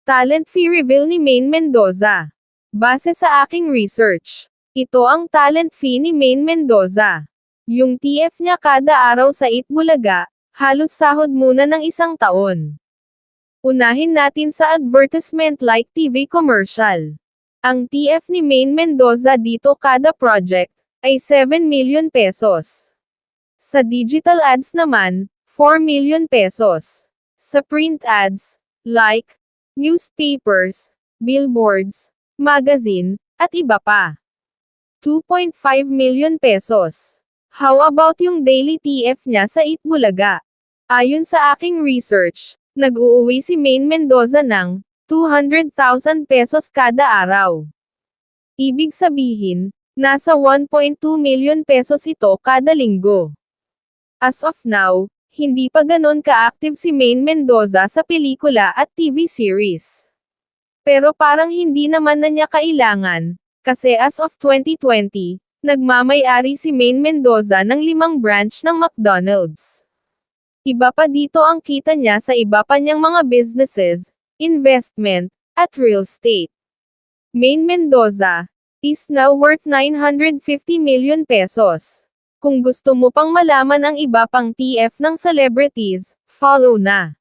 Talent fee reveal ni Maine Mendoza. Base sa aking research, ito ang talent fee ni Maine Mendoza. Yung TF niya kada araw sa Itbulaga, halos sahod muna ng 1 taon. Unahin natin sa advertisement like TV commercial. Ang TF ni Maine Mendoza dito kada project, ay 7 million pesos. Sa digital ads naman, 4 million pesos. Sa print ads, like newspapers, billboards, magazine, at iba pa, 2.5 million pesos. How about yung daily TF niya sa Itbulaga? Ayon sa aking research, nag-uuwi si Maine Mendoza ng 200,000 pesos kada araw. Ibig sabihin, nasa 1.2 million pesos ito kada linggo. As of now, hindi pa ganon ka-active si Maine Mendoza sa pelikula at TV series. Pero parang hindi naman na niya kailangan, kasi as of 2020, nagmamay-ari si Maine Mendoza ng 5 branch ng McDonald's. Iba pa dito ang kita niya sa iba pa niyang mga businesses, investment, at real estate. Maine Mendoza is now worth 950 million pesos. Kung gusto mo pang malaman ang iba pang TF ng celebrities, follow na.